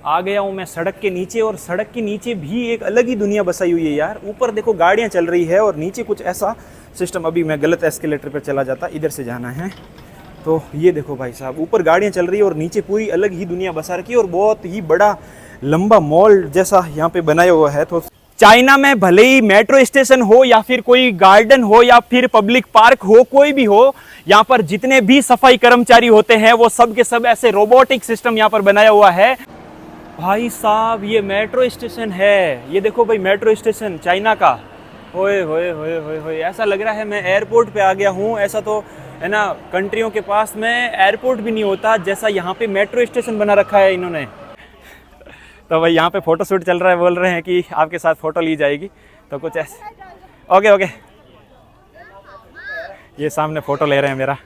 आ गया हूँ मैं सड़क के नीचे, और सड़क के नीचे भी एक अलग ही दुनिया बसाई हुई है यार। ऊपर देखो गाड़ियाँ चल रही है और नीचे कुछ ऐसा सिस्टम, अभी मैं गलत एस्केलेटर पर चला जाता, इधर से जाना है। तो ये देखो भाई साहब, ऊपर गाड़ियाँ चल रही है और नीचे पूरी अलग ही दुनिया बसा रखी है, और बहुत ही बड़ा लंबा मॉल जैसा यहाँ पे बनाया हुआ है। तो चाइना में भले ही मेट्रो स्टेशन हो या फिर कोई गार्डन हो या फिर पब्लिक पार्क हो, कोई भी हो, यहाँ पर जितने भी सफाई कर्मचारी होते हैं वो सब के सब ऐसे रोबोटिक सिस्टम यहाँ पर बनाया हुआ है। भाई साहब ये मेट्रो स्टेशन है, ये देखो भाई मेट्रो स्टेशन चाइना का। होए होए होए होए होए, ऐसा लग रहा है मैं एयरपोर्ट पे आ गया हूँ। ऐसा तो है ना, कंट्रियों के पास में एयरपोर्ट भी नहीं होता जैसा यहाँ पे मेट्रो स्टेशन बना रखा है इन्होंने। तो भाई यहाँ पे फोटो शूट चल रहा है, बोल रहे हैं कि आपके साथ फोटो ली जाएगी, तो कुछ ऐसे। ओके ओके, ये सामने फोटो ले रहे हैं मेरा।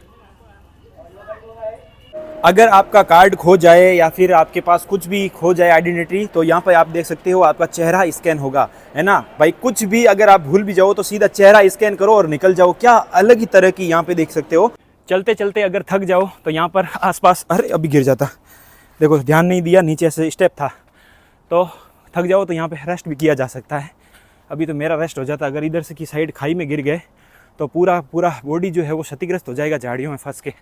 अगर आपका कार्ड खो जाए या फिर आपके पास कुछ भी खो जाए आइडेंटिटी, तो यहाँ पे आप देख सकते हो आपका चेहरा स्कैन होगा, है ना भाई। कुछ भी अगर आप भूल भी जाओ तो सीधा चेहरा स्कैन करो और निकल जाओ। क्या अलग ही तरह की यहाँ पे देख सकते हो। चलते चलते अगर थक जाओ तो यहाँ पर आसपास, अरे अभी गिर जाता, देखो ध्यान नहीं दिया, नीचे से स्टेप था। तो थक जाओ तो यहाँ पे रेस्ट भी किया जा सकता है। अभी तो मेरा रेस्ट हो जाता, अगर इधर से की साइड खाई में गिर गए तो पूरा बॉडी जो है वो क्षतिग्रस्त हो जाएगा झाड़ियों में फंस के।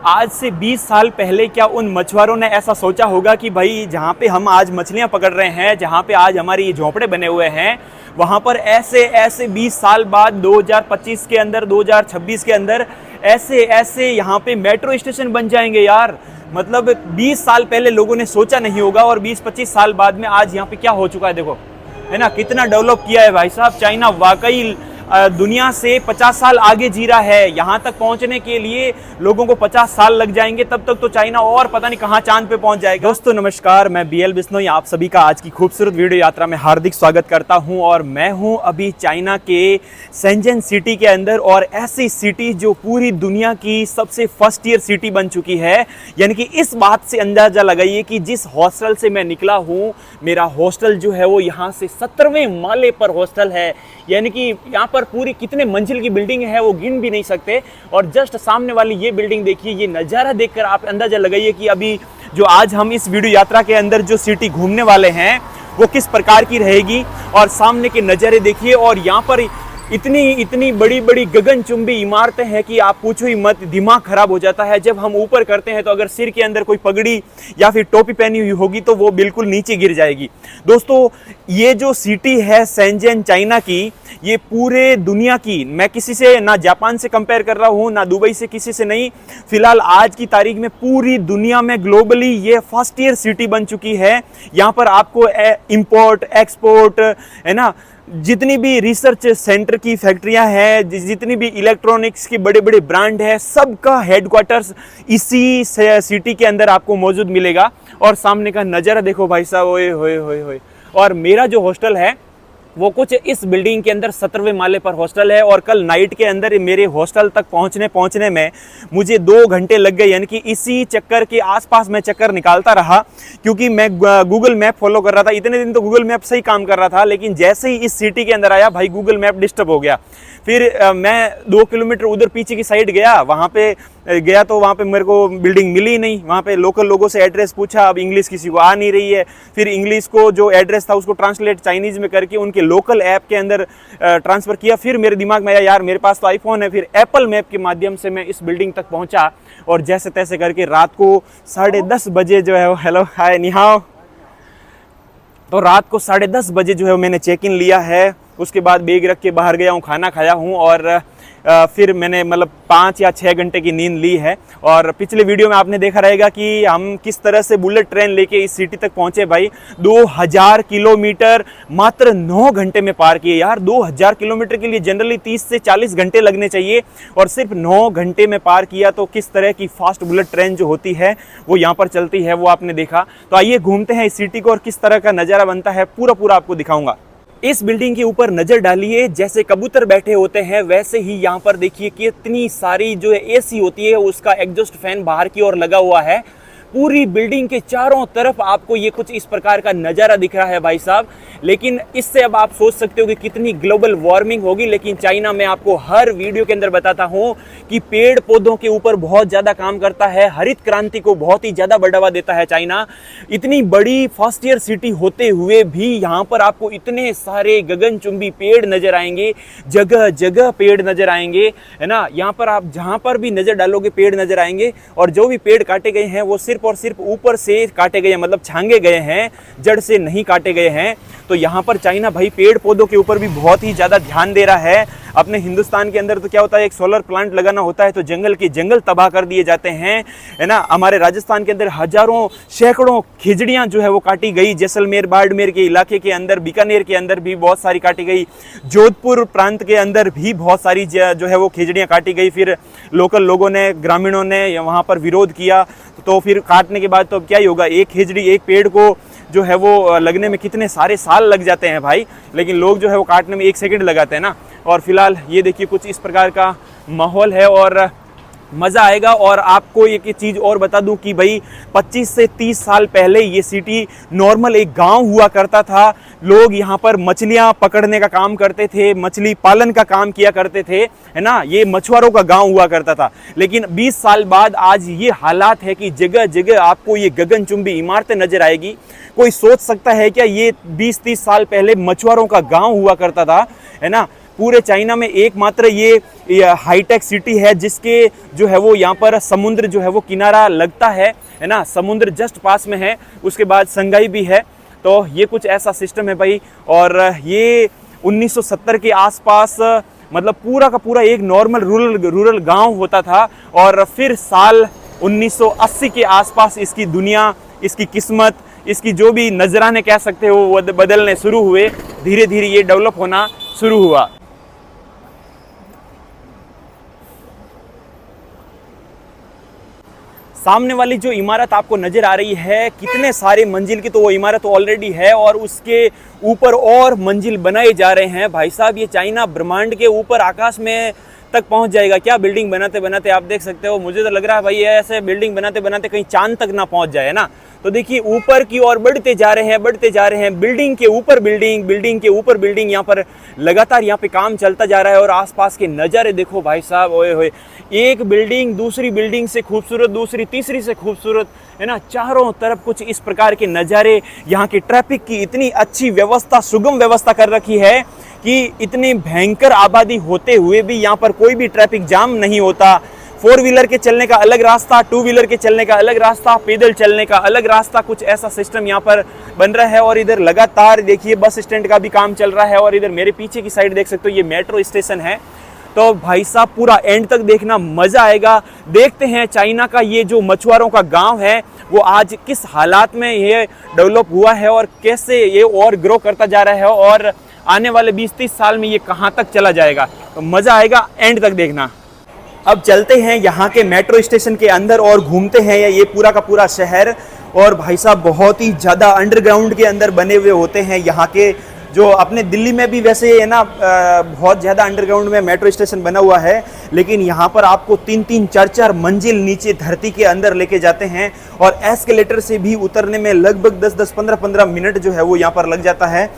आज से 20 साल पहले क्या उन मछुआरों ने ऐसा सोचा होगा कि भाई जहाँ पे हम आज मछलियाँ पकड़ रहे हैं, जहाँ पे आज हमारे ये झोंपड़े बने हुए हैं, वहाँ पर ऐसे 20 साल बाद 2025 के अंदर, 2026 के अंदर ऐसे यहाँ पे मेट्रो स्टेशन बन जाएंगे यार। मतलब 20 साल पहले लोगों ने सोचा नहीं होगा, और 20-25 साल बाद में आज यहाँ पे क्या हो चुका है देखो, है ना। कितना डेवलप किया है भाई साहब चाइना। वाकई दुनिया से 50 साल आगे जी रहा है। यहाँ तक पहुँचने के लिए लोगों को 50 साल लग जाएंगे, तब तक तो चाइना और पता नहीं कहाँ चांद पे पहुँच जाएगा। दोस्तों नमस्कार, मैं BL बिश्नोई आप सभी का आज की खूबसूरत वीडियो यात्रा में हार्दिक स्वागत करता हूँ। और मैं हूँ अभी चाइना के शेंजन सिटी के अंदर, और ऐसी सिटी जो पूरी दुनिया की सबसे फर्स्ट ईयर सिटी बन चुकी है। यानी कि इस बात से अंदाजा लगाइए कि जिस हॉस्टल से मैं निकला हूँ, मेरा हॉस्टल जो है वो यहाँ से 17वें माले पर हॉस्टल है। यानी कि यहाँ पर पूरी कितने मंजिल की बिल्डिंग है वो गिन भी नहीं सकते। और जस्ट सामने वाली ये बिल्डिंग देखिए, ये नज़ारा देखकर आप अंदाजा लगाइए कि अभी जो आज हम इस वीडियो यात्रा के अंदर जो सिटी घूमने वाले हैं वो किस प्रकार की रहेगी। और सामने के नज़ारे देखिए, और यहाँ पर इतनी बड़ी बड़ी गगनचुंबी इमारतें हैं कि आप पूछो ही मत, दिमाग खराब हो जाता है। जब हम ऊपर करते हैं तो अगर सिर के अंदर कोई पगड़ी या फिर टोपी पहनी हुई होगी तो वो बिल्कुल नीचे गिर जाएगी। दोस्तों ये जो सिटी है शेंजन चाइना की, ये पूरे दुनिया की, मैं किसी से ना जापान से कंपेयर कर रहा हूँ ना दुबई से, किसी से नहीं, फिलहाल आज की तारीख में पूरी दुनिया में ग्लोबली ये फर्स्ट ईयर सिटी बन चुकी है। यहाँ पर आपको इंपोर्ट एक्सपोर्ट, है ना, जितनी भी रिसर्च सेंटर की फैक्ट्रियां हैं, जितनी भी इलेक्ट्रॉनिक्स की बड़े बड़े ब्रांड है, सबका हेडक्वार्टर्स इसी सिटी के अंदर आपको मौजूद मिलेगा। और सामने का नज़ारा देखो भाई साहब, ओए होए होए होए। और मेरा जो हॉस्टल है वो कुछ इस बिल्डिंग के अंदर 17वें माले पर हॉस्टल है। और कल नाइट के अंदर मेरे हॉस्टल तक पहुंचने में मुझे 2 घंटे लग गए। यानी कि इसी चक्कर के आसपास मैं चक्कर निकालता रहा, क्योंकि मैं गूगल मैप फॉलो कर रहा था। इतने दिन तो गूगल मैप सही काम कर रहा था, लेकिन जैसे ही इस सिटी के अंदर आया भाई गूगल मैप डिस्टर्ब हो गया। फिर मैं 2 किलोमीटर उधर पीछे की साइड गया, वहाँ पे गया तो वहाँ पे मेरे को बिल्डिंग मिली नहीं। वहाँ पे लोकल लोगों से एड्रेस पूछा, अब इंग्लिश किसी को आ नहीं रही है। फिर इंग्लिश को जो एड्रेस था उसको ट्रांसलेट चाइनीज़ में करके उनके लोकल ऐप के अंदर ट्रांसफ़र किया। फिर मेरे दिमाग में आया यार मेरे पास तो आईफोन है। फिर एप्पल मैप के माध्यम से मैं इस बिल्डिंग तक पहुँचा, और जैसे तैसे करके रात को 10:30 बजे जो है, हेलो हाय निहाओ, तो रात को 10:30 बजे जो है मैंने चेक इन लिया है। उसके बाद बैग रख के बाहर गया हूँ, खाना खाया हूँ, और फिर मैंने मतलब 5 या 6 घंटे की नींद ली है। और पिछले वीडियो में आपने देखा रहेगा कि हम किस तरह से बुलेट ट्रेन लेके इस सिटी तक पहुंचे। भाई 2000 किलोमीटर मात्र 9 घंटे में पार किए यार। 2000 किलोमीटर के लिए जनरली 30 से 40 घंटे लगने चाहिए, और सिर्फ 9 घंटे में पार किया। तो किस तरह की फास्ट बुलेट ट्रेन जो होती है वो यहाँ पर चलती है, वो आपने देखा। तो आइए घूमते हैं इस सिटी को, और किस तरह का नज़ारा बनता है पूरा आपको दिखाऊंगा। इस बिल्डिंग के ऊपर नजर डालिए, जैसे कबूतर बैठे होते हैं वैसे ही यहाँ पर देखिए कि इतनी सारी जो एसी होती है उसका एग्जॉस्ट फैन बाहर की ओर लगा हुआ है। पूरी बिल्डिंग के चारों तरफ आपको ये कुछ इस प्रकार का नज़ारा दिख रहा है भाई साहब। लेकिन इससे अब आप सोच सकते हो कि कितनी ग्लोबल वार्मिंग होगी, लेकिन चाइना में आपको हर वीडियो के अंदर बताता हूँ कि पेड़ पौधों के ऊपर बहुत ज़्यादा काम करता है, हरित क्रांति को बहुत ही ज़्यादा बढ़ावा देता है चाइना। इतनी बड़ी फर्स्ट ईयर सिटी होते हुए भी यहाँ पर आपको इतने सारे गगनचुंबी पेड़ नजर आएंगे, जगह जगह पेड़ नजर आएंगे, है ना। यहाँ पर आप जहाँ पर भी नजर डालोगे पेड़ नजर आएंगे, और जो भी पेड़ काटे गए हैं वो सिर्फ और सिर्फ ऊपर से काटे गए हैं, मतलब छांगे गए हैं, जड़ से नहीं काटे गए हैं। तो यहाँ पर चाइना भाई पेड़ पौधों के ऊपर भी बहुत ही ज़्यादा ध्यान दे रहा है। अपने हिंदुस्तान के अंदर तो क्या होता है, एक सोलर प्लांट लगाना होता है तो जंगल के जंगल तबाह कर दिए जाते हैं, है ना। हमारे राजस्थान के अंदर हजारों सैकड़ों खिजड़ियाँ जो है वो काटी गई, जैसलमेर बाड़मेर के इलाके के अंदर, बीकानेर के अंदर भी बहुत सारी काटी गई, जोधपुर प्रांत के अंदर भी बहुत सारी जो है वो खिजड़ियाँ काटी गई। फिर लोकल लोगों ने, ग्रामीणों ने वहाँ पर विरोध किया, तो फिर काटने के बाद तो अब क्या ही होगा, एक खिजड़ी एक पेड़ को जो है वो लगने में कितने सारे साल लग जाते हैं भाई, लेकिन लोग जो है वो काटने में 1 सेकंड लगाते हैं ना। और फिलहाल ये देखिए कुछ इस प्रकार का माहौल है और मज़ा आएगा। और आपको एक चीज़ और बता दूं कि भाई 25 से 30 साल पहले ये सिटी नॉर्मल एक गांव हुआ करता था। लोग यहाँ पर मछलियाँ पकड़ने का काम करते थे, मछली पालन का काम किया करते थे, है ना। ये मछुआरों का गांव हुआ करता था। लेकिन 20 साल बाद आज ये हालात है कि जगह जगह आपको ये गगनचुंबी इमारतें नजर आएगी। कोई सोच सकता है क्या ये 20-30 साल पहले मछुआरों का गाँव हुआ करता था, है ना। पूरे चाइना में एकमात्र ये हाईटेक सिटी है जिसके जो है वो यहाँ पर समुद्र जो है वो किनारा लगता है ना, समुद्र जस्ट पास में है। उसके बाद संगाई भी है। तो ये कुछ ऐसा सिस्टम है भाई। और ये 1970 के आसपास मतलब पूरा का पूरा एक नॉर्मल रूरल गांव होता था, और फिर साल 1980 के आसपास इसकी दुनिया, इसकी किस्मत, इसकी जो भी नजराने कह सकते हो वो बदलने शुरू हुए। धीरे धीरे ये डेवलप होना शुरू हुआ। सामने वाली जो इमारत आपको नजर आ रही है, कितने सारे मंजिल की तो वो इमारत ऑलरेडी है, और उसके ऊपर और मंजिल बनाए जा रहे हैं। भाई साहब ये चाइना ब्रह्मांड के ऊपर आकाश में तक पहुंच जाएगा क्या बिल्डिंग बनाते बनाते। आप देख सकते हो, मुझे तो लग रहा है भाई ऐसे बिल्डिंग बनाते बनाते कहीं चांद तक ना पहुंच जाए ना। तो देखिए ऊपर की ओर बढ़ते जा रहे हैं, बढ़ते जा रहे हैं, बिल्डिंग के ऊपर बिल्डिंग, बिल्डिंग के ऊपर बिल्डिंग। यहाँ पर लगातार यहाँ पे काम चलता जा रहा है। और आसपास के नज़ारे देखो भाई साहब, ओए होए, एक बिल्डिंग दूसरी बिल्डिंग से खूबसूरत, दूसरी तीसरी से खूबसूरत, है ना। चारों तरफ कुछ इस प्रकार के नज़ारे। यहाँ की ट्रैफिक की इतनी अच्छी व्यवस्था, सुगम व्यवस्था कर रखी है कि इतनी भयंकर आबादी होते हुए भी यहाँ पर कोई भी ट्रैफिक जाम नहीं होता। 4 व्हीलर के चलने का अलग रास्ता, 2 व्हीलर के चलने का अलग रास्ता, पैदल चलने का अलग रास्ता, कुछ ऐसा सिस्टम यहाँ पर बन रहा है। और इधर लगातार देखिए बस स्टैंड का भी काम चल रहा है। और इधर मेरे पीछे की साइड देख सकते हो ये मेट्रो स्टेशन है। तो भाई साहब पूरा एंड तक देखना, मजा आएगा। देखते हैं चाइना का ये जो मछुआरों का गांव है वो आज किस हालात में ये डेवलप हुआ है और कैसे ये और ग्रो करता जा रहा है, और आने वाले 20-30 साल में ये कहाँ तक चला जाएगा। तो मजा आएगा, एंड तक देखना। अब चलते हैं यहाँ के मेट्रो स्टेशन के अंदर और घूमते हैं ये पूरा का पूरा शहर। और भाई साहब बहुत ही ज़्यादा अंडरग्राउंड के अंदर बने हुए होते हैं यहाँ के, जो अपने दिल्ली में भी वैसे है ना बहुत ज़्यादा अंडरग्राउंड में मेट्रो स्टेशन बना हुआ है, लेकिन यहाँ पर आपको 3-3, 4-4 मंजिल नीचे धरती के अंदर लेके जाते हैं। और एस्केलेटर से भी उतरने में लगभग 10-10, 15-15 मिनट जो है वो यहाँ पर लग जाता है।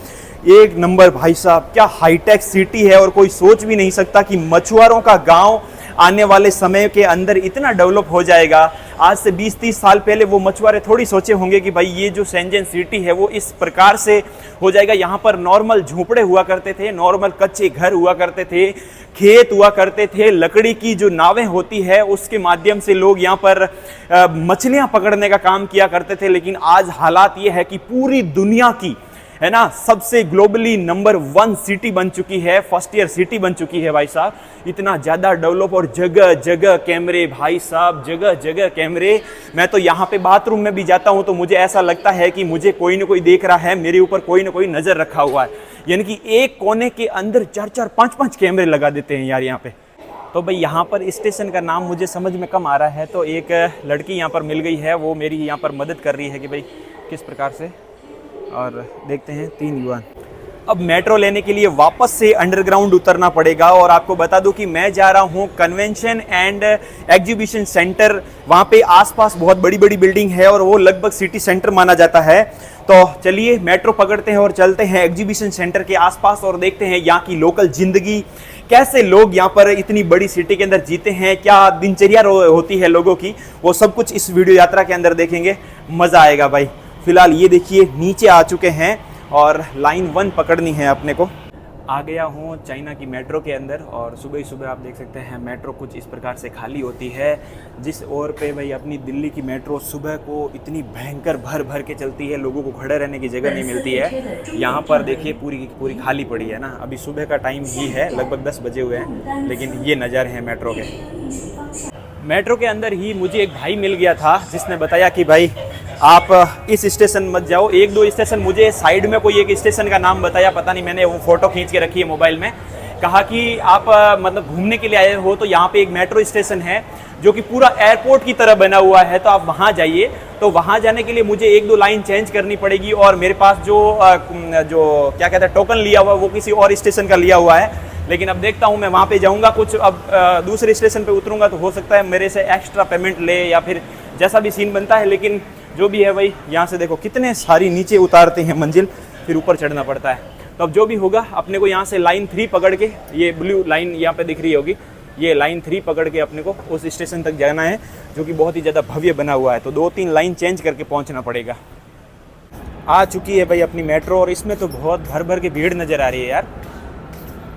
एक नंबर भाई साहब, क्या हाईटेक सिटी है। और कोई सोच भी नहीं सकता कि मछुआरों का गांव आने वाले समय के अंदर इतना डेवलप हो जाएगा। आज से 20-30 साल पहले वो मछुआरे थोड़ी सोचे होंगे कि भाई ये जो शेंजन सिटी है वो इस प्रकार से हो जाएगा। यहाँ पर नॉर्मल झोपड़े हुआ करते थे, नॉर्मल कच्चे घर हुआ करते थे, खेत हुआ करते थे, लकड़ी की जो नावें होती है उसके माध्यम से लोग यहाँ पर मछलियाँ पकड़ने का काम किया करते थे। लेकिन आज हालात ये है कि पूरी दुनिया की, है ना, सबसे ग्लोबली नंबर 1 सिटी बन चुकी है, फर्स्ट ईयर सिटी बन चुकी है भाई साहब। इतना ज़्यादा डेवलप, और जगह जगह कैमरे भाई साहब, जगह जगह कैमरे। मैं तो यहाँ पे बाथरूम में भी जाता हूँ तो मुझे ऐसा लगता है कि मुझे कोई ना कोई देख रहा है, मेरे ऊपर कोई ना कोई नज़र रखा हुआ है। यानी कि एक कोने के अंदर 4-4, 5-5 कैमरे लगा देते हैं यार यहाँ पे। तो भाई यहाँ पर स्टेशन का नाम मुझे समझ में कम आ रहा है, तो एक लड़की यहाँ पर मिल गई है, वो मेरी यहाँ पर मदद कर रही है कि भाई किस प्रकार से। और देखते हैं 3 युवा। अब मेट्रो लेने के लिए वापस से अंडरग्राउंड उतरना पड़ेगा। और आपको बता दूं कि मैं जा रहा हूं कन्वेंशन एंड एग्जीबिशन सेंटर। वहां पे आसपास बहुत बड़ी बड़ी बिल्डिंग है और वो लगभग सिटी सेंटर माना जाता है। तो चलिए मेट्रो पकड़ते हैं और चलते हैं एग्जीबिशन सेंटर के आसपास और देखते हैं यहाँ की लोकल जिंदगी, कैसे लोग यहाँ पर इतनी बड़ी सिटी के अंदर जीते हैं, क्या दिनचर्या होती है लोगों की, वो सब कुछ इस वीडियो यात्रा के अंदर देखेंगे। मजा आएगा भाई। फिलहाल ये देखिए नीचे आ चुके हैं और लाइन 1 पकड़नी है अपने को। आ गया हूँ चाइना की मेट्रो के अंदर और सुबह ही सुबह आप देख सकते हैं मेट्रो कुछ इस प्रकार से खाली होती है। जिस ओर पे भाई अपनी दिल्ली की मेट्रो सुबह को इतनी भयंकर भर भर के चलती है, लोगों को खड़े रहने की जगह नहीं मिलती है। यहाँ पर देखिए पूरी की पूरी खाली पड़ी है ना। अभी सुबह का टाइम ही है, लगभग 10 बजे हुए हैं, लेकिन ये नज़ारे हैं मेट्रो के। मेट्रो के अंदर ही मुझे एक भाई मिल गया था जिसने बताया कि भाई आप इस स्टेशन मत जाओ, 1-2 स्टेशन मुझे साइड में कोई एक स्टेशन का नाम बताया, पता नहीं, मैंने वो फ़ोटो खींच के रखी है मोबाइल में। कहा कि आप मतलब घूमने के लिए आए हो तो यहाँ पे एक मेट्रो स्टेशन है जो कि पूरा एयरपोर्ट की तरह बना हुआ है, तो आप वहाँ जाइए। तो वहाँ जाने के लिए मुझे 1-2 लाइन चेंज करनी पड़ेगी और मेरे पास जो क्या कहते हैं टोकन लिया हुआ है वो किसी और स्टेशन का लिया हुआ है। लेकिन अब देखता हूँ मैं वहाँ पे जाऊँगा, कुछ अब दूसरे स्टेशन पे उतरूँगा तो हो सकता है मेरे से एक्स्ट्रा पेमेंट ले या फिर जैसा भी सीन बनता है। लेकिन जो भी है भाई, यहाँ से देखो कितने सारी नीचे उतारते हैं मंजिल, फिर ऊपर चढ़ना पड़ता है। तो अब जो भी होगा अपने को यहाँ से लाइन 3 पकड़ के, ये ब्लू लाइन यहाँ पे दिख रही होगी, ये लाइन 3 पकड़ के अपने को उस स्टेशन तक जाना है जो कि बहुत ही ज़्यादा भव्य बना हुआ है। तो 2-3 लाइन चेंज करके पहुँचना पड़ेगा। आ चुकी है भाई अपनी मेट्रो और इसमें तो बहुत भर भर के भीड़ नज़र आ रही है यार।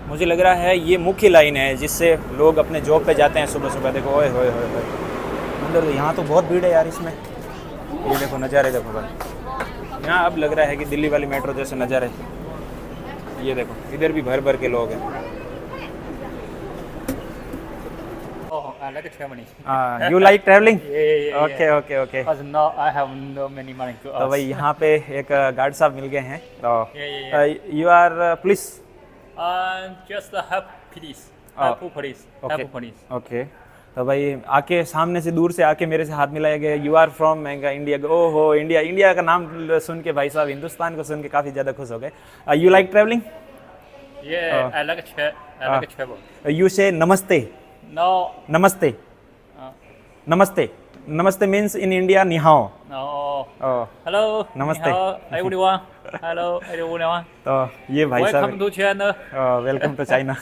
मुझे लग रहा है ये मुख्य लाइन है जिससे लोग अपने जॉब पे जाते हैं सुबह सुबह। देखो ओए होए होए होए, मतलब यहाँ तो बहुत भीड़ है यार इसमें। ये देखो नज़ारे देखो भाई, यहाँ अब लग रहा है कि दिल्ली वाली मेट्रो जैसे नज़ारे। ये देखो इधर भी भर भर के लोग हैं। I like traveling. You like traveling? Yeah. Okay. Because now I have no many money to तो भाई यहाँ पे एक गार्ड साहब मिल गए हैं। तो Yeah. You are please Just help please. Oh. Help please. Help please. Okay. तो भाई आके सामने से दूर से आके मेरे से हाथ मिलाया गया। You are from India. ओहो इंडिया का नाम सुन के भाई साहब हिंदुस्तान को सुन के काफ़ी ज़्यादा खुश हो गए। You like travelling? Yeah, I like travel. You say namaste. No. Namaste. Namaste. Namaste means in India ni hao. No. Hello. Namaste. Everyone. Hello everyone. तो ये भाई साहब Welcome to China. Welcome to China.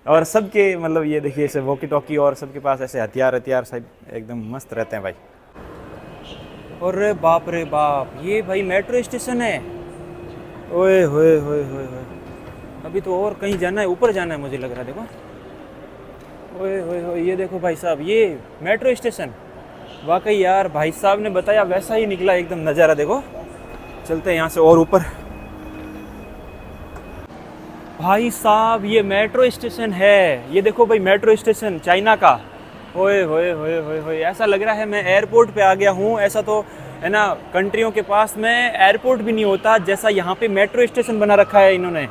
और सबके मतलब ये देखिए ऐसे वॉकी टॉकी और सबके पास ऐसे हथियार सब एकदम मस्त रहते हैं भाई। अरे बाप रे बाप, ये भाई मेट्रो स्टेशन है। ओए होए होए होए होए, अभी तो और कहीं जाना है, ऊपर जाना है मुझे लग रहा है। देखो ओए होए होए, ये देखो भाई साहब ये मेट्रो स्टेशन। वाकई यार भाई साहब ने बताया वैसा ही निकला एकदम नज़ारा। देखो चलते हैं यहाँ से और ऊपर। भाई साहब ये मेट्रो स्टेशन है, ये देखो भाई मेट्रो स्टेशन चाइना का। ओए होए होए होए होए, ऐसा लग रहा है मैं एयरपोर्ट पे आ गया हूँ। ऐसा तो है ना, कंट्रियों के पास में एयरपोर्ट भी नहीं होता जैसा यहाँ पे मेट्रो स्टेशन बना रखा है इन्होंने।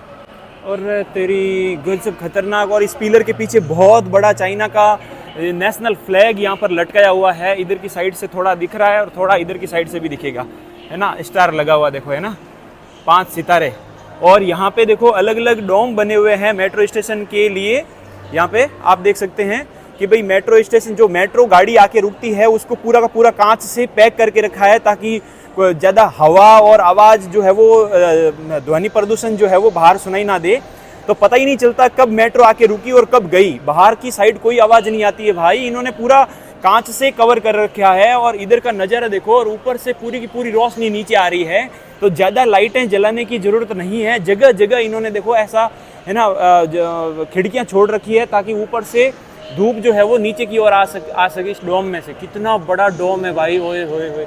और तेरी गजब खतरनाक। और इस पिलर के पीछे बहुत बड़ा चाइना का नेशनल फ्लैग यहाँ पर लटकाया हुआ है। इधर की साइड से थोड़ा दिख रहा है और थोड़ा इधर की साइड से भी दिखेगा, है ना, स्टार लगा हुआ देखो, है ना, 5 सितारे। और यहाँ पे देखो अलग अलग डोम बने हुए हैं मेट्रो स्टेशन के लिए। यहाँ पे आप देख सकते हैं कि भाई मेट्रो स्टेशन, जो मेट्रो गाड़ी आके रुकती है उसको पूरा का पूरा कांच से पैक करके रखा है ताकि ज़्यादा हवा और आवाज़ जो है वो ध्वनि प्रदूषण जो है वो बाहर सुनाई ना दे। तो पता ही नहीं चलता कब मेट्रो आके रुकी और कब गई। बाहर की साइड कोई आवाज़ नहीं आती है भाई। इन्होंने पूरा कांच से कवर कर रखा है और इधर का नज़ारा देखो, और ऊपर से पूरी की पूरी रोशनी नीचे आ रही है। तो ज़्यादा लाइटें जलाने की ज़रूरत नहीं है। जगह जगह इन्होंने देखो ऐसा है ना खिड़कियाँ छोड़ रखी है ताकि ऊपर से धूप जो है वो नीचे की ओर आ सके इस डोम में से। कितना बड़ा डोम है भाई, ओए होए होए,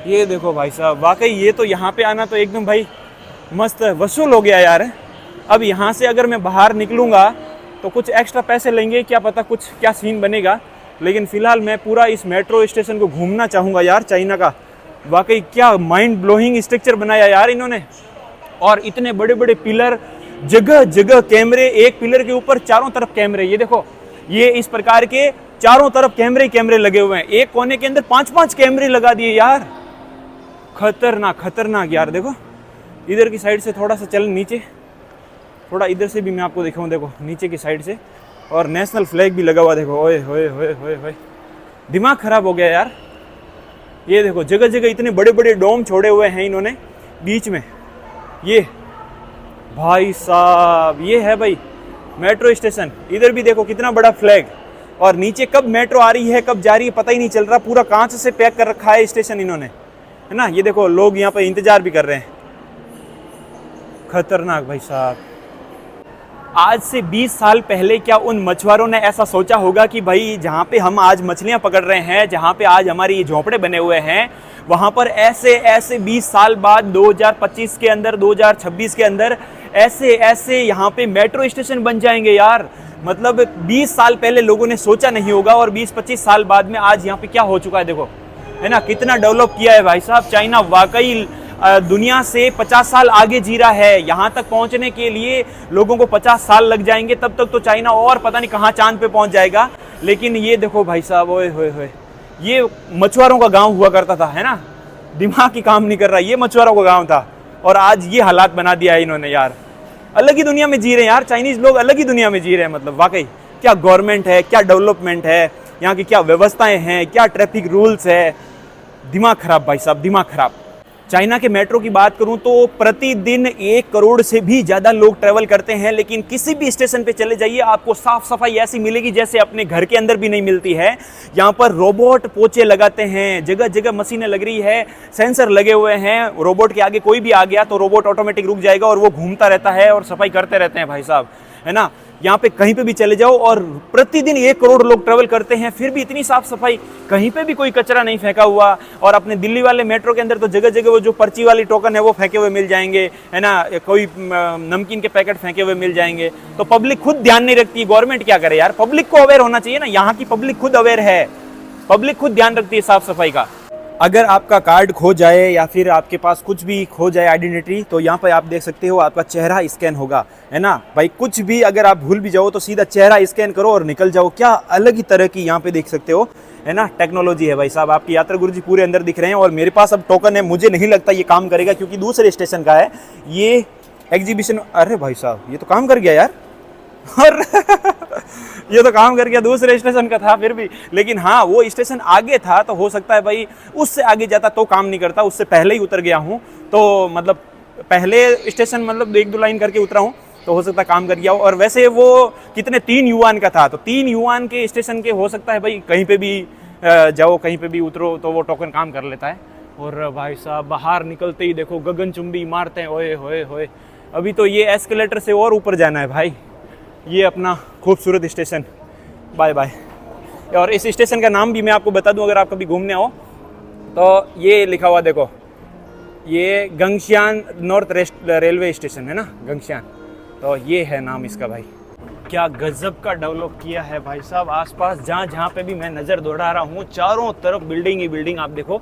ये देखो भाई साहब। वाकई ये तो यहाँ पे आना तो एकदम भाई मस्त वसूल हो गया यार। अब यहाँ से अगर मैं बाहर निकलूँगा तो कुछ एक्स्ट्रा पैसे लेंगे, क्या पता कुछ क्या सीन बनेगा। लेकिन फ़िलहाल मैं पूरा इस मेट्रो स्टेशन को घूमना चाहूँगा यार चाइना का। वाकई क्या माइंड ब्लोइंग स्ट्रक्चर बनाया यार इन्होंने। और इतने बड़े बड़े पिलर, जगह जगह कैमरे, एक पिलर के ऊपर चारों तरफ कैमरे। ये देखो, ये इस प्रकार के चारों तरफ कैमरे लगे हुए हैं। एक कोने के अंदर 5-5 कैमरे लगा दिए यार। खतरनाक खतरनाक यार। देखो इधर की साइड से थोड़ा सा चल नीचे, थोड़ा इधर से भी मैं आपको दिखाऊं, देखो नीचे की साइड से, और नेशनल फ्लैग भी लगा हुआ, देखो ओए होए होए होए होए, दिमाग खराब हो गया यार। ये देखो जगह जगह इतने बड़े बड़े डोम छोड़े हुए हैं इन्होंने बीच में। ये भाई साहब ये है भाई मेट्रो स्टेशन। इधर भी देखो कितना बड़ा फ्लैग, और नीचे कब मेट्रो आ रही है कब जा रही है पता ही नहीं चल रहा, पूरा कांच से पैक कर रखा है स्टेशन इन्होंने, है ना। ये देखो लोग यहाँ पे इंतजार भी कर रहे हैं, खतरनाक भाई साहब। आज से 20 साल पहले क्या उन मछुआरों ने ऐसा सोचा होगा कि भाई जहाँ पे हम आज मछलियाँ पकड़ रहे हैं, जहाँ पे आज हमारे ये झोंपड़े बने हुए हैं, वहाँ पर ऐसे ऐसे 20 साल बाद 2025 के अंदर 2026 के अंदर ऐसे ऐसे यहाँ पे मेट्रो स्टेशन बन जाएंगे यार। मतलब 20 साल पहले लोगों ने सोचा नहीं होगा, और 20-25 साल बाद में आज यहाँ पे क्या हो चुका है देखो, है ना। कितना डेवलप किया है भाई साहब चाइना, वाकई दुनिया से 50 साल आगे जी रहा है। यहाँ तक पहुँचने के लिए लोगों को 50 साल लग जाएंगे, तब तक तो चाइना और पता नहीं कहाँ चांद पे पहुँच जाएगा। लेकिन ये देखो भाई साहब, ओए होए होए, ये मछुआरों का गांव हुआ करता था, है ना। दिमाग ही काम नहीं कर रहा, ये मछुआरों का गांव था, और आज ये हालात बना दिया है इन्होंने यार। अलग ही दुनिया में जी रहे हैं यार चाइनीज लोग, अलग ही दुनिया में जी रहे हैं। मतलब वाकई क्या गवर्नमेंट है, क्या डेवलपमेंट है, यहाँ की क्या व्यवस्थाएं हैं, क्या ट्रैफिक रूल्स है। दिमाग खराब भाई साहब, दिमाग खराब। चाइना के मेट्रो की बात करूं तो प्रतिदिन 1 करोड़ से भी ज़्यादा लोग ट्रैवल करते हैं, लेकिन किसी भी स्टेशन पे चले जाइए आपको साफ सफाई ऐसी मिलेगी जैसे अपने घर के अंदर भी नहीं मिलती है। यहाँ पर रोबोट पोछे लगाते हैं, जगह जगह मशीनें लग रही है, सेंसर लगे हुए हैं। रोबोट के आगे कोई भी आ गया तो रोबोट ऑटोमेटिक रुक जाएगा और वो घूमता रहता है और सफाई करते रहते हैं भाई साहब, है ना। यहाँ पे कहीं पे भी चले जाओ और प्रतिदिन 1 करोड़ लोग ट्रैवल करते हैं, फिर भी इतनी साफ सफाई, कहीं पे भी कोई कचरा नहीं फेंका हुआ। और अपने दिल्ली वाले मेट्रो के अंदर तो जगह जगह वो जो पर्ची वाली टोकन है वो फेंके हुए मिल जाएंगे, है ना। कोई नमकीन के पैकेट फेंके हुए मिल जाएंगे। तो पब्लिक खुद ध्यान नहीं रखती, गवर्नमेंट क्या करे यार। पब्लिक को अवेयर होना चाहिए ना, यहाँ की पब्लिक खुद अवेयर है, पब्लिक खुद ध्यान रखती है साफ सफाई का। अगर आपका कार्ड खो जाए या फिर आपके पास कुछ भी खो जाए आइडेंटिटी, तो यहाँ पर आप देख सकते हो आपका चेहरा स्कैन होगा, है ना भाई। कुछ भी अगर आप भूल भी जाओ तो सीधा चेहरा स्कैन करो और निकल जाओ। क्या अलग ही तरह की यहाँ पे देख सकते हो, है ना, टेक्नोलॉजी है भाई साहब। आपकी यात्रा गुरुजी पूरे अंदर दिख रहे हैं, और मेरे पास अब टोकन है। मुझे नहीं लगता ये काम करेगा क्योंकि दूसरे स्टेशन का है ये एग्जीबिशन। अरे भाई साहब ये तो काम कर गया यार और ये तो काम कर गया, दूसरे स्टेशन का था फिर भी। लेकिन हाँ वो स्टेशन आगे था तो हो सकता है भाई उससे आगे जाता तो काम नहीं करता। उससे पहले ही उतर गया हूँ तो मतलब पहले स्टेशन मतलब 1-2 लाइन करके उतरा हूँ तो हो सकता है काम कर गया हो। और वैसे वो कितने 3 युआन का था, तो 3 युआन के स्टेशन के हो सकता है भाई कहीं पे भी जाओ, कहीं पे भी उतरो तो वो टोकन काम कर लेता है। और भाई साहब बाहर निकलते ही देखो गगनचुंबी इमारतें, ओए होए होए। अभी तो ये एस्केलेटर से और ऊपर जाना है भाई। ये अपना खूबसूरत स्टेशन, बाय बाय। और इस स्टेशन का नाम भी मैं आपको बता दूं अगर आप कभी घूमने आओ तो ये लिखा हुआ देखो, ये गंगशियान नॉर्थ रेलवे स्टेशन है ना, गंगशियान, तो ये है नाम इसका भाई। क्या गजब का डेवलप किया है भाई साहब। आसपास जहाँ पे भी मैं नज़र दौड़ा रहा हूँ चारों तरफ बिल्डिंग ही बिल्डिंग। आप देखो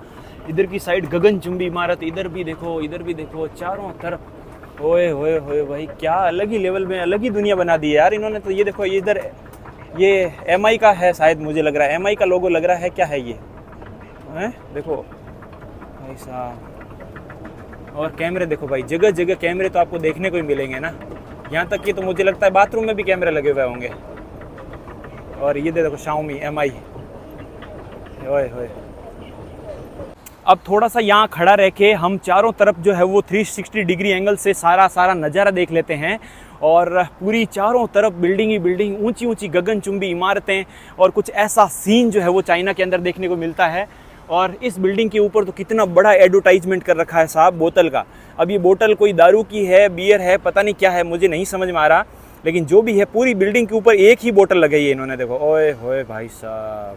इधर की साइड गगनचुंबी इमारत, इधर भी देखो, इधर भी देखो, चारों तरफ ओए होए होए भाई। क्या अलग ही लेवल में अलग ही दुनिया बना दी है यार इन्होंने तो। ये देखो इधर ये एमआई का है शायद, मुझे लग रहा है एमआई का लोगो लग रहा है। क्या है ये है, देखो भाई साहब। और कैमरे देखो भाई, जगह जगह कैमरे तो आपको देखने को ही मिलेंगे ना। यहाँ तक कि तो मुझे लगता है बाथरूम में भी कैमरे लगे हुए होंगे। और ये देखो Xiaomi MI, ओए होए। अब थोड़ा सा यहाँ खड़ा रह के हम चारों तरफ जो है वो 360 डिग्री एंगल से सारा नज़ारा देख लेते हैं। और पूरी चारों तरफ बिल्डिंग ही बिल्डिंग, ऊंची ऊंची गगनचुंबी इमारतें, और कुछ ऐसा सीन जो है वो चाइना के अंदर देखने को मिलता है। और इस बिल्डिंग के ऊपर तो कितना बड़ा एडवर्टाइजमेंट कर रखा है साहब बोतल का। अब ये बोतल कोई दारू की है, बियर है, पता नहीं क्या है, मुझे नहीं समझ में आ रहा। लेकिन जो भी है पूरी बिल्डिंग के ऊपर एक ही बोतल लगाई है इन्होंने, देखो ओए होए भाई साहब।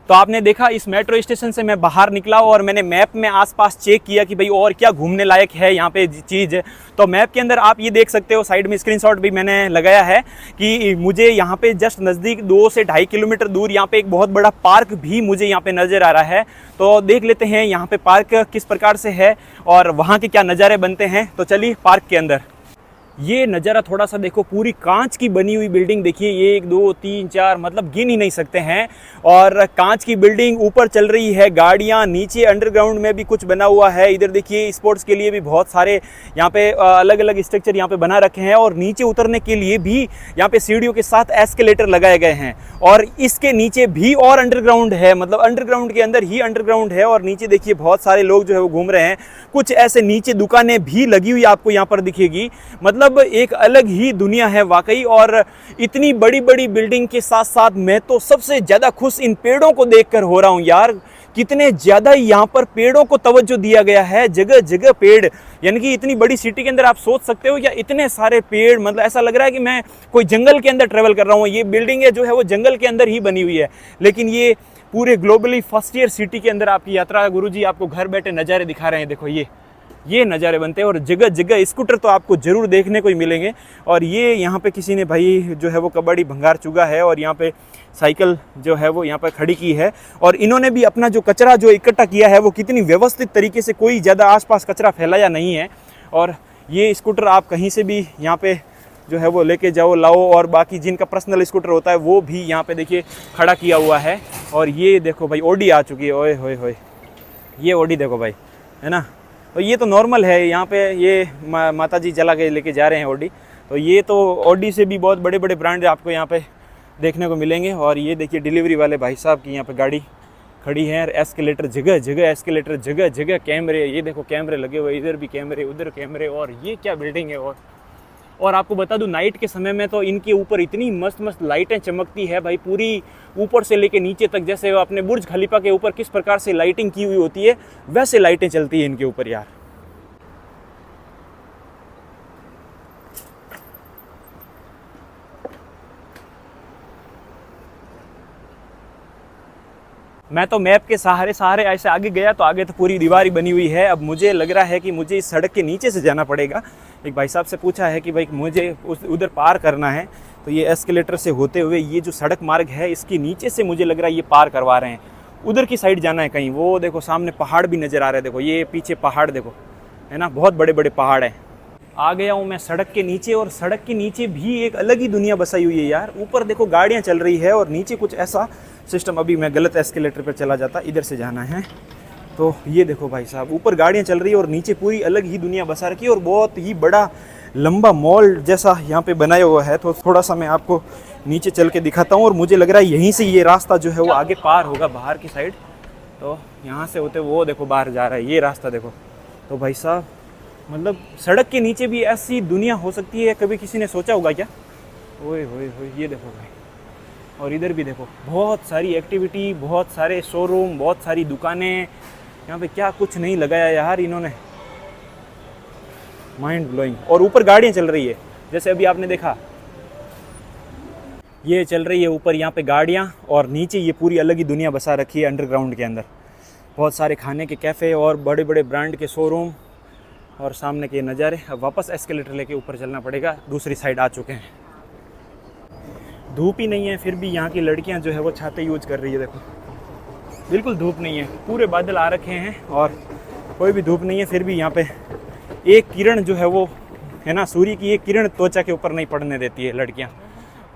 तो आपने देखा इस मेट्रो स्टेशन से मैं बाहर निकला और मैंने मैप में आसपास चेक किया कि भाई और क्या घूमने लायक है यहाँ पे चीज़। तो मैप के अंदर आप ये देख सकते हो, साइड में स्क्रीनशॉट भी मैंने लगाया है कि मुझे यहाँ पे जस्ट नज़दीक 2 से 2.5 किलोमीटर दूर यहाँ पे एक बहुत बड़ा पार्क भी मुझे यहाँ पे नज़र आ रहा है। तो देख लेते हैं यहाँ पे पार्क किस प्रकार से है और वहाँ के क्या नज़ारे बनते हैं। तो चलिए पार्क के अंदर। ये नज़ारा थोड़ा सा देखो, पूरी कांच की बनी हुई बिल्डिंग देखिए, 1 2 3 4 मतलब गिन ही नहीं सकते हैं। और कांच की बिल्डिंग, ऊपर चल रही है गाड़ियाँ, नीचे अंडरग्राउंड में भी कुछ बना हुआ है। इधर देखिए स्पोर्ट्स के लिए भी बहुत सारे यहाँ पे अलग अलग स्ट्रक्चर यहाँ पे बना रखे हैं, और नीचे उतरने के लिए भी यहाँ पे सीढ़ियों के साथ एस्केलेटर लगाए गए हैं। और इसके नीचे भी और अंडरग्राउंड है, मतलब अंडरग्राउंड के अंदर ही अंडरग्राउंड है। और नीचे देखिए बहुत सारे लोग जो है वो घूम रहे हैं, कुछ ऐसे नीचे दुकानें भी लगी हुई आपको यहाँ पर दिखेगी। मतलब एक अलग ही दुनिया है वाकई। और इतनी बड़ी बड़ी बिल्डिंग के साथ साथ मैं तो सबसे ज़्यादा खुश इन पेड़ों को देखकर हो रहा हूँ यार। कितने ज़्यादा यहाँ पर पेड़ों को तवज्जो दिया गया है, जगह जगह पेड़। यानी कि इतनी बड़ी सिटी के अंदर आप सोच सकते हो या इतने सारे पेड़, मतलब ऐसा लग रहा है कि मैं कोई जंगल के अंदर ट्रेवल कर रहा हूँ। ये बिल्डिंग है जो है वो जंगल के अंदर ही बनी हुई है, लेकिन ये पूरे ग्लोबली फर्स्ट ईयर सिटी के अंदर आपकी यात्रा गुरुजी आपको घर बैठे नज़ारे दिखा रहे हैं। देखो ये नज़ारे बनते हैं, और जगह जगह स्कूटर तो आपको ज़रूर देखने को ही मिलेंगे। और ये यहाँ पे किसी ने भाई जो है वो कबाड़ी भंगार चुगा है, और यहाँ पे साइकिल जो है वो यहाँ पर खड़ी की है। और इन्होंने भी अपना जो कचरा जो इकट्ठा किया है वो कितनी व्यवस्थित तरीके से, कोई ज़्यादा आसपास कचरा फैलाया नहीं है। और ये स्कूटर आप कहीं से भी यहाँ पे जो है वो लेके जाओ लाओ, और बाकी जिनका पर्सनल स्कूटर होता है वो भी यहाँ पे देखिए खड़ा किया हुआ है। और ये देखो भाई ऑडी आ चुकी है, ओए होए होए, ये ऑडी देखो भाई, है ना। तो ये तो नॉर्मल है यहाँ पे, ये माता जी चला के लेके जा रहे हैं ऑडी। तो ये तो ऑडी से भी बहुत बड़े बड़े ब्रांड आपको यहाँ पे देखने को मिलेंगे। और ये देखिए डिलीवरी वाले भाई साहब की यहाँ पे गाड़ी खड़ी है। एस्केलेटर जगह जगह, एस्केलेटर जगह जगह, कैमरे, ये देखो कैमरे लगे हुए, इधर भी कैमरे उधर कैमरे। और ये क्या बिल्डिंग है। और आपको बता दूं नाइट के समय में तो इनके ऊपर इतनी मस्त मस्त लाइटें चमकती है भाई, पूरी ऊपर से लेके नीचे तक। जैसे वो अपने बुर्ज खलीफा के ऊपर किस प्रकार से लाइटिंग की हुई होती है, वैसे लाइटें चलती है इनके ऊपर यार। मैं तो मैप के सहारे सहारे ऐसे आगे गया तो आगे तो पूरी दीवार ही बनी हुई है। अब मुझे लग रहा है कि मुझे इस सड़क के नीचे से जाना पड़ेगा। एक भाई साहब से पूछा है कि भाई मुझे उधर पार करना है, तो ये एस्केलेटर से होते हुए ये जो सड़क मार्ग है इसके नीचे से मुझे लग रहा है ये पार करवा रहे हैं। उधर की साइड जाना है कहीं। वो देखो सामने पहाड़ भी नज़र आ रहे हैं, देखो ये पीछे पहाड़ देखो, है ना, बहुत बड़े बड़े पहाड़ हैं। आ गया हूँ मैं सड़क के नीचे, और सड़क के नीचे भी एक अलग ही दुनिया बसाई हुई है यार। ऊपर देखो गाड़ियाँ चल रही है और नीचे कुछ ऐसा सिस्टम। अभी मैं गलत एस्केलेटर पर चला जाता, इधर से जाना है। तो ये देखो भाई साहब, ऊपर गाड़ियाँ चल रही है और नीचे पूरी अलग ही दुनिया बसा रखी है। और बहुत ही बड़ा लंबा मॉल जैसा यहाँ पे बनाया हुआ है। तो थोड़ा सा मैं आपको नीचे चल के दिखाता हूँ। और मुझे लग रहा है यहीं से ये रास्ता जो है वो आगे पार होगा बाहर की साइड। तो यहाँ से होते वो देखो बाहर जा रहा है, ये रास्ता देखो। तो भाई साहब मतलब सड़क के नीचे भी ऐसी दुनिया हो सकती है, कभी किसी ने सोचा होगा क्या। ओए होए होए, ये देखो भाई। और इधर भी देखो बहुत सारी एक्टिविटी, बहुत सारे शोरूम, बहुत सारी दुकानें। यहाँ पे क्या कुछ नहीं लगाया यार इन्होंने, माइंड ब्लोइंग। और ऊपर गाड़ियाँ चल रही है, जैसे अभी आपने देखा ये चल रही है ऊपर यहाँ पे गाड़ियाँ। और नीचे ये पूरी अलग ही दुनिया बसा रखी है अंडरग्राउंड के अंदर। बहुत सारे खाने के कैफ़े और बड़े बड़े ब्रांड के शोरूम और सामने के नज़ारे। अब वापस एस्केलेटर लेके ऊपर चलना पड़ेगा, दूसरी साइड आ चुके हैं। धूप ही नहीं है, फिर भी यहाँ की लड़कियाँ जो है वो छाते यूज कर रही है। देखो बिल्कुल धूप नहीं है, पूरे बादल आ रखे हैं और कोई भी धूप नहीं है। फिर भी यहाँ पे एक किरण जो है वो, है ना, सूर्य की एक किरण त्वचा के ऊपर नहीं पड़ने देती है लड़कियाँ,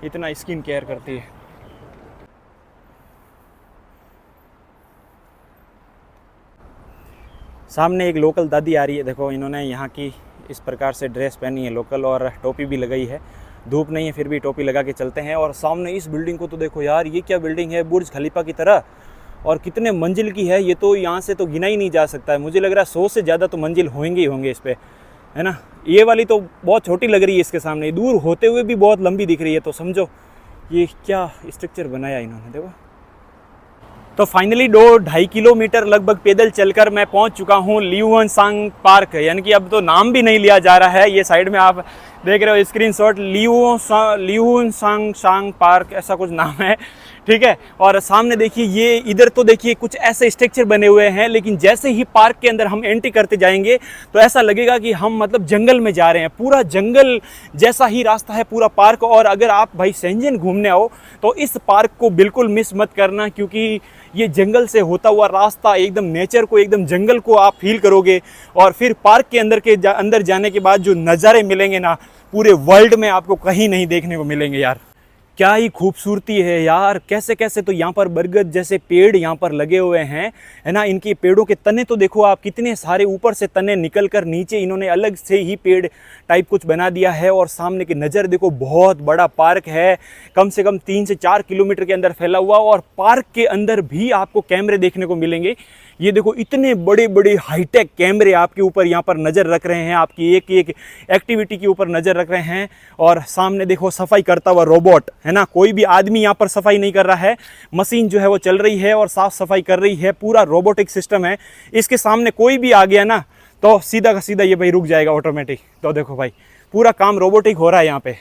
इतना स्किन केयर करती है। सामने एक लोकल दादी आ रही है, देखो इन्होंने यहाँ की इस प्रकार से ड्रेस पहनी है लोकल, और टोपी भी लगाई है। धूप नहीं है फिर भी टोपी लगा के चलते हैं। और सामने इस बिल्डिंग को तो देखो यार, ये क्या बिल्डिंग है, बुर्ज खलीफा की तरह। और कितने मंजिल की है ये, तो यहाँ से तो गिना ही नहीं जा सकता है। मुझे लग रहा है 100 से ज़्यादा तो मंजिल होंगे ही होंगे इस पर, है ना। ये वाली तो बहुत छोटी लग रही है इसके सामने, दूर होते हुए भी बहुत लंबी दिख रही है। तो समझो ये क्या स्ट्रक्चर बनाया इन्होंने, देखो। तो फाइनली 2-2.5 किलोमीटर लगभग पैदल चलकर मैं पहुंच चुका हूं लियुआनसांग पार्क। यानी कि अब तो नाम भी नहीं लिया जा रहा है, ये साइड में आप देख रहे हो स्क्रीनशॉट, लियुआनसांग पार्क ऐसा कुछ नाम है, ठीक है। और सामने देखिए ये इधर तो देखिए कुछ ऐसे स्ट्रक्चर बने हुए हैं, लेकिन जैसे ही पार्क के अंदर हम एंट्री करते जाएंगे तो ऐसा लगेगा कि हम मतलब जंगल में जा रहे हैं। पूरा जंगल जैसा ही रास्ता है पूरा पार्क। और अगर आप भाई शेंजन घूमने आओ तो इस पार्क को बिल्कुल मिस मत करना, क्योंकि ये जंगल से होता हुआ रास्ता, एकदम नेचर को, एकदम जंगल को आप फील करोगे। और फिर पार्क के अंदर जाने के बाद जो नज़ारे मिलेंगे ना, पूरे वर्ल्ड में आपको कहीं नहीं देखने को मिलेंगे यार। क्या ही खूबसूरती है यार, कैसे कैसे तो यहाँ पर बरगद जैसे पेड़ यहाँ पर लगे हुए हैं, है ना। इनके पेड़ों के तने तो देखो आप, कितने सारे ऊपर से तने निकल कर नीचे इन्होंने अलग से ही पेड़ टाइप कुछ बना दिया है। और सामने की नज़र देखो, बहुत बड़ा पार्क है, कम से कम 3 से 4 किलोमीटर के अंदर फैला हुआ। और पार्क के अंदर भी आपको कैमरे देखने को मिलेंगे। ये देखो, इतने बड़े बड़े हाईटेक कैमरे आपके ऊपर यहाँ पर नज़र रख रहे हैं, आपकी एक एक एक्टिविटी के ऊपर नज़र रख रहे हैं। और सामने देखो सफाई करता हुआ रोबोट, है ना। कोई भी आदमी यहाँ पर सफाई नहीं कर रहा है, मशीन जो है वो चल रही है और साफ सफाई कर रही है। पूरा रोबोटिक सिस्टम है। इसके सामने कोई भी आ गया ना तो सीधा का सीधा ये भाई रुक जाएगा ऑटोमेटिक। तो देखो भाई, पूरा काम रोबोटिक हो रहा है यहाँ पे।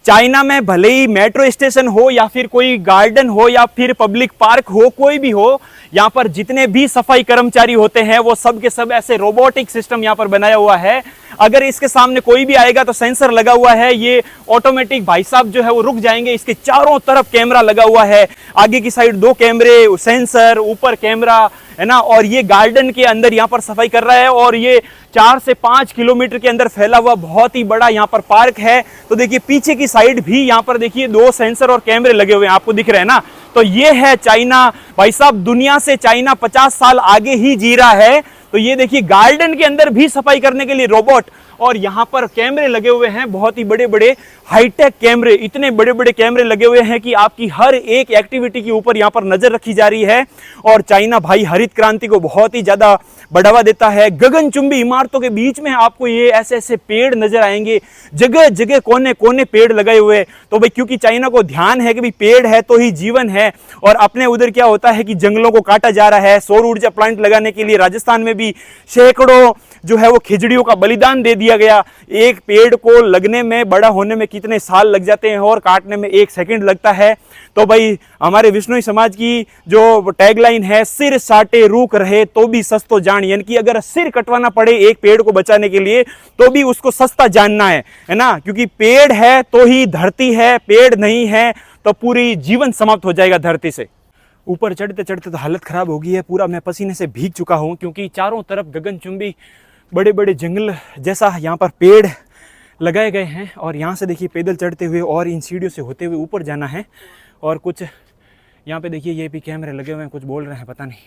चाइना में भले ही मेट्रो स्टेशन हो या फिर कोई गार्डन हो या फिर पब्लिक पार्क हो, कोई भी हो, यहाँ पर जितने भी सफाई कर्मचारी होते हैं वो सब के सब ऐसे रोबोटिक सिस्टम यहाँ पर बनाया हुआ है। अगर इसके सामने कोई भी आएगा तो सेंसर लगा हुआ है, ये ऑटोमेटिक भाई साहब जो है वो रुक जाएंगे। इसके चारों तरफ कैमरा लगा हुआ है, आगे की साइड 2 कैमरे, सेंसर, ऊपर कैमरा, है ना। और ये गार्डन के अंदर यहाँ पर सफाई कर रहा है। और ये 4 से 5 किलोमीटर के अंदर फैला हुआ बहुत ही बड़ा यहाँ पर पार्क है। तो देखिए पीछे की साइड भी यहाँ पर देखिए 2 सेंसर और कैमरे लगे हुए हैं, आपको दिख रहे हैं ना। तो ये है चाइना भाई साहब। दुनिया से चाइना 50 साल आगे ही जी रहा है। तो ये देखिए, गार्डन के अंदर भी सफाई करने के लिए रोबोट और यहाँ पर कैमरे लगे हुए हैं, बहुत ही बड़े बड़े हाईटेक कैमरे। इतने बड़े बड़े कैमरे लगे हुए हैं कि आपकी हर एक एक्टिविटी के ऊपर यहाँ पर नजर रखी जा रही है। और चाइना भाई हरित क्रांति को बहुत ही ज्यादा बढ़ावा देता है। गगनचुंबी इमारतों के बीच में आपको ये ऐसे ऐसे पेड़ नजर आएंगे, जगह जगह कोने कोने पेड़ लगाए हुए। तो भाई क्योंकि चाइना को ध्यान है कि भाई पेड़ है तो ही जीवन है। और अपने उधर क्या होता है कि जंगलों को काटा जा रहा है। सौर ऊर्जा प्लांट लगाने के लिए राजस्थान में भी सैकड़ों जो है वो खिजड़ियों का बलिदान दे दिया गया। एक पेड़ को लगने में, बड़ा होने में कितने साल लग जाते हैं और काटने में 1 सेकंड लगता है। तो भाई हमारे विश्नोई समाज की जो टैगलाइन है, सिर साटे रूख रहे तो भी सस्तो जान, यानी कि अगर सिर कटवाना पड़े एक पेड़ को बचाने के लिए तो भी उसको सस्ता जानना है ना। क्योंकि पेड़ है तो ही धरती है, पेड़ नहीं है तो पूरी जीवन समाप्त हो जाएगा धरती से। ऊपर चढ़ते चढ़ते तो हालत खराब हो गई है, पूरा मैं पसीने से भीग चुका हूँ। क्योंकि चारों तरफ गगनचुंबी बड़े बड़े जंगल जैसा यहाँ पर पेड़ लगाए गए हैं। और यहाँ से देखिए पैदल चढ़ते हुए और इन सीढ़ियों से होते हुए ऊपर जाना है। और कुछ यहाँ पे देखिए ये भी कैमरे लगे हुए हैं, कुछ बोल रहे हैं पता नहीं,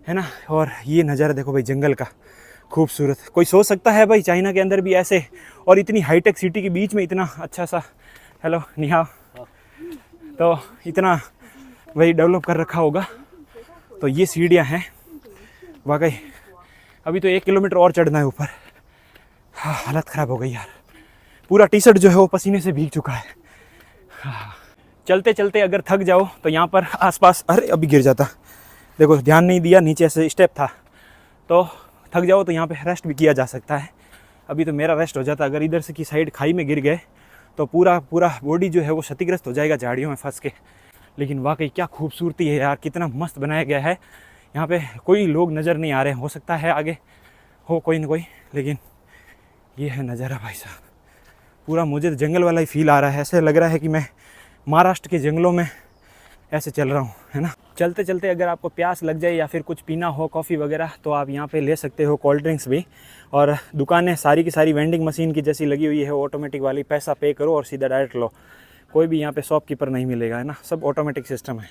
है ना। और ये नज़ारा देखो भाई जंगल का खूबसूरत। कोई सोच सकता है भाई चाइना के अंदर भी ऐसे और इतनी हाईटेक सिटी के बीच में इतना अच्छा सा, हेलो निहाओ, तो इतना भाई डेवलप कर रखा होगा। तो ये सीढ़ियाँ हैं वाकई। अभी तो 1 किलोमीटर और चढ़ना है ऊपर। हाँ, हालत ख़राब हो गई यार, पूरा टी शर्ट जो है वो पसीने से भीग चुका है। हाँ। चलते चलते अगर थक जाओ तो यहाँ पर आसपास, अरे अभी गिर जाता, देखो ध्यान नहीं दिया, नीचे ऐसे स्टेप था। तो थक जाओ तो यहाँ पे रेस्ट भी किया जा सकता है। अभी तो मेरा रेस्ट हो जाता, अगर इधर से की साइड खाई में गिर गए तो पूरा बॉडी जो है वो क्षतिग्रस्त हो जाएगा झाड़ियों में फंस के। लेकिन वाकई क्या खूबसूरती है यार, कितना मस्त बनाया गया है। यहाँ पे कोई लोग नज़र नहीं आ रहे हैं, हो सकता है आगे हो कोई न कोई, लेकिन ये है नज़ारा भाई साहब। पूरा मुझे जंगल वाला ही फील आ रहा है, ऐसे लग रहा है कि मैं महाराष्ट्र के जंगलों में ऐसे चल रहा हूँ, है ना। चलते चलते अगर आपको प्यास लग जाए या फिर कुछ पीना हो, कॉफ़ी वगैरह, तो आप यहाँ पे ले सकते हो, कोल्ड ड्रिंक्स भी। और दुकानें सारी की सारी वेंडिंग मशीन की जैसी लगी हुई है, ऑटोमेटिक वाली, पैसा पे करो और सीधा डायरेक्ट लो। कोई भी यहाँ पे शॉपकीपर नहीं मिलेगा, है ना, सब ऑटोमेटिक सिस्टम है।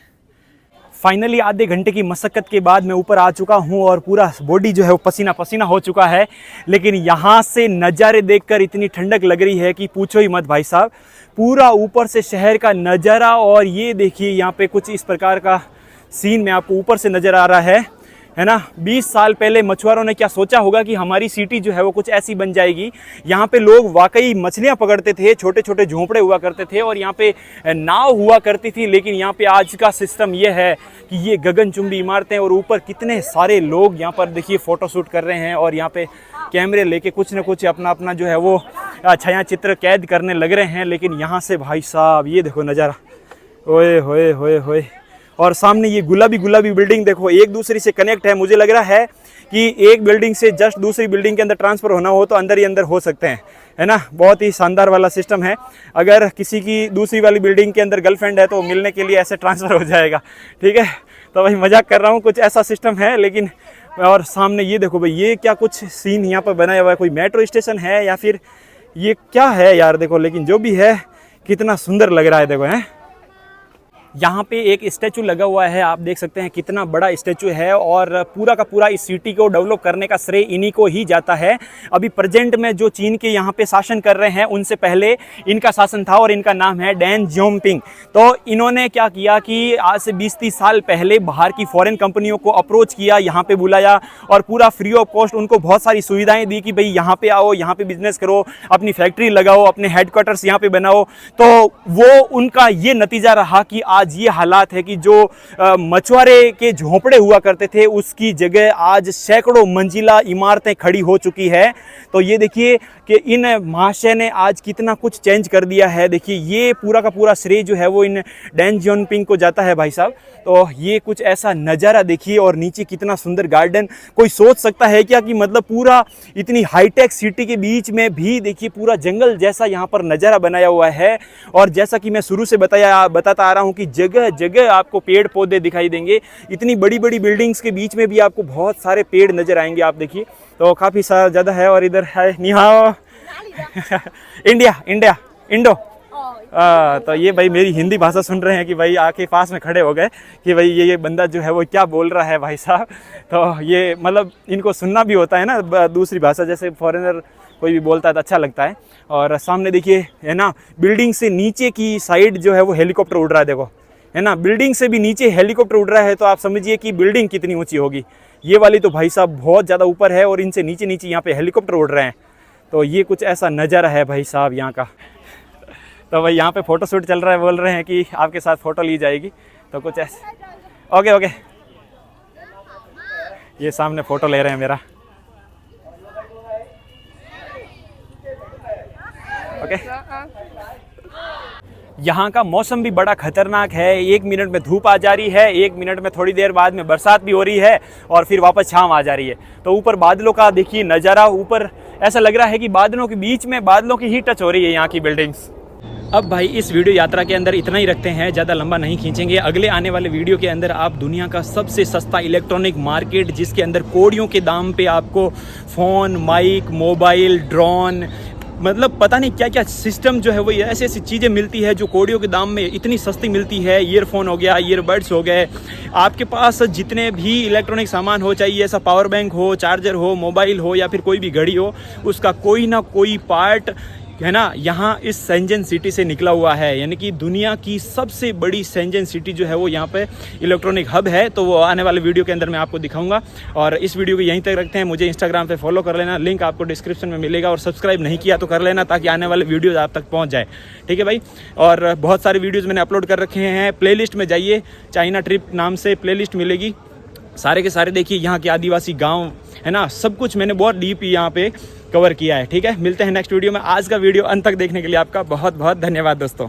फाइनली आधे घंटे की मशक्क़त के बाद मैं ऊपर आ चुका हूँ और पूरा बॉडी जो है वो पसीना पसीना हो चुका है। लेकिन यहाँ से नज़ारे देखकर इतनी ठंडक लग रही है कि पूछो ही मत भाई साहब। पूरा ऊपर से शहर का नज़ारा, और ये देखिए यहाँ पे कुछ इस प्रकार का सीन में आपको ऊपर से नज़र आ रहा है ना। 20 साल पहले मछुआरों ने क्या सोचा होगा कि हमारी सिटी जो है वो कुछ ऐसी बन जाएगी। यहाँ पे लोग वाकई मछलियाँ पकड़ते थे, छोटे छोटे झोंपड़े हुआ करते थे और यहाँ पे नाव हुआ करती थी। लेकिन यहाँ पे आज का सिस्टम ये है कि ये गगनचुंबी इमारतें और ऊपर कितने सारे लोग यहाँ पर देखिए फ़ोटोशूट कर रहे हैं और यहाँ पे कैमरे लेके कुछ न कुछ अपना अपना जो है वो छाया चित्र कैद करने लग रहे हैं। लेकिन यहाँ से भाई साहब ये देखो नज़ारा, ओए होए होए होए। और सामने ये गुलाबी गुलाबी बिल्डिंग देखो, एक दूसरे से कनेक्ट है। मुझे लग रहा है कि एक बिल्डिंग से जस्ट दूसरी बिल्डिंग के अंदर ट्रांसफ़र होना हो तो अंदर ही अंदर हो सकते हैं, है ना। बहुत ही शानदार वाला सिस्टम है। अगर किसी की दूसरी वाली बिल्डिंग के अंदर गर्लफ्रेंड है तो मिलने के लिए ऐसे ट्रांसफ़र हो जाएगा, ठीक है। तो भाई मजाक कर रहा हूँ, कुछ ऐसा सिस्टम है। लेकिन और सामने ये देखो भाई, ये क्या कुछ सीन यहाँ पर बनाया हुआ है, कोई मेट्रो स्टेशन है या फिर ये क्या है यार, देखो, लेकिन जो भी है कितना सुंदर लग रहा है, देखो है। यहाँ पे एक स्टैचू लगा हुआ है, आप देख सकते हैं कितना बड़ा स्टैचू है, और पूरा का पूरा इस सिटी को डेवलप करने का श्रेय इन्हीं को ही जाता है। अभी प्रेजेंट में जो चीन के यहाँ पे शासन कर रहे हैं, उनसे पहले इनका शासन था और इनका नाम है डैन जियोपिंग। तो इन्होंने क्या किया कि आज से 20-30 साल पहले बाहर की फॉरेन कंपनियों को अप्रोच किया, यहाँ पे बुलाया और पूरा फ्री ऑफ कॉस्ट उनको बहुत सारी सुविधाएं दी कि भाई यहाँ पे आओ, यहाँ पे बिजनेस करो, अपनी फैक्ट्री लगाओ, अपने हेडक्वार्टर्स यहाँ पे बनाओ। तो वो उनका ये नतीजा रहा कि आज ये हालात है कि जो मछुआरे के झोंपड़े हुआ करते थे, उसकी जगह आज सैकड़ों मंजिला इमारतें खड़ी हो चुकी है। तो ये देखिए कि इन महाशय ने आज कितना कुछ चेंज कर दिया है। देखिए ये पूरा का पूरा श्रेय जो है वो इन डैन जियोपिंग को जाता है भाई साहब। तो ये कुछ ऐसा नज़ारा देखिए, और नीचे कितना सुंदर गार्डन। कोई सोच सकता है क्या कि मतलब पूरा इतनी हाईटेक सिटी के बीच में भी देखिए पूरा जंगल जैसा यहाँ पर नज़ारा बनाया हुआ है। और जैसा कि मैं शुरू से बताता आ रहा हूँ कि जगह जगह आपको पेड़ पौधे दिखाई देंगे। इतनी बड़ी बड़ी बिल्डिंग्स के बीच में भी आपको बहुत सारे पेड़ नज़र आएंगे, आप देखिए। तो काफ़ी ज़्यादा है। और इधर है निहाओ इंडो। तो ये भाई मेरी हिंदी भाषा सुन रहे हैं कि भाई आके पास में खड़े हो गए कि भाई ये बंदा जो है वो क्या बोल रहा है भाई साहब। तो ये मतलब इनको सुनना भी होता है ना दूसरी भाषा, जैसे फॉरेनर कोई भी बोलता है तो अच्छा लगता है। और सामने देखिए है ना, बिल्डिंग से नीचे की साइड जो है वो हेलीकॉप्टर उड़ रहा है, देखो है ना। बिल्डिंग से भी नीचे हेलीकॉप्टर उड़ रहा है, तो आप समझिए कि बिल्डिंग कितनी ऊंची होगी। ये वाली तो भाई साहब बहुत ज़्यादा ऊपर है, और इनसे नीचे नीचे यहाँ पे हेलीकॉप्टर उड़ रहे हैं। तो ये कुछ ऐसा नज़ारा है भाई साहब यहाँ का। तो भाई यहाँ पे फ़ोटो शूट चल रहा है, बोल रहे हैं कि आपके साथ फ़ोटो ली जाएगी। तो कुछ ऐसा ओके ये सामने फ़ोटो ले रहे हैं मेरा। ओके यहाँ का मौसम भी बड़ा खतरनाक है। 1 मिनट में धूप आ जा रही है, 1 मिनट में थोड़ी देर बाद में बरसात भी हो रही है, और फिर वापस छाँव आ जा रही है। तो ऊपर बादलों का देखिए नज़ारा, ऊपर ऐसा लग रहा है कि बादलों के बीच में बादलों की ही टच हो रही है यहाँ की बिल्डिंग्स। अब भाई इस वीडियो यात्रा के अंदर इतना ही रखते हैं, ज़्यादा लंबा नहीं खींचेंगे। अगले आने वाले वीडियो के अंदर आप दुनिया का सबसे सस्ता इलेक्ट्रॉनिक मार्केट, जिसके अंदर कौड़ियों के दाम पे आपको फ़ोन, माइक, मोबाइल, ड्रोन, मतलब पता नहीं क्या क्या सिस्टम जो है वो ऐसी ऐसी चीज़ें मिलती है जो कौड़ियों के दाम में इतनी सस्ती मिलती है। ईयरफोन हो गया, ईयरबड्स हो गए, आपके पास जितने भी इलेक्ट्रॉनिक सामान हो, चाहिए ऐसा पावर बैंक हो, चार्जर हो, मोबाइल हो, या फिर कोई भी घड़ी हो, उसका कोई ना कोई पार्ट है ना यहाँ इस शेंजन सिटी से निकला हुआ है। यानी कि दुनिया की सबसे बड़ी शेंजन सिटी जो है वो यहाँ पे इलेक्ट्रॉनिक हब है। तो वो आने वाले वीडियो के अंदर मैं आपको दिखाऊंगा। और इस वीडियो को यहीं तक रखते हैं। मुझे इंस्टाग्राम पे फॉलो कर लेना, लिंक आपको डिस्क्रिप्शन में मिलेगा, और सब्सक्राइब नहीं किया तो कर लेना, ताकि आने वाले वीडियोज़ आप तक पहुँच जाए। ठीक है भाई। और बहुत सारे वीडियोज़ मैंने अपलोड कर रखे हैं। प्लेलिस्ट में जाइए, चाइना ट्रिप नाम से प्लेलिस्ट मिलेगी, सारे के सारे देखिए। यहाँ के आदिवासी गाँव है ना, सब कुछ मैंने बहुत डीप यहाँ पे कवर किया है। ठीक है, मिलते हैं नेक्स्ट वीडियो में। आज का वीडियो अंत तक देखने के लिए आपका बहुत बहुत धन्यवाद दोस्तों।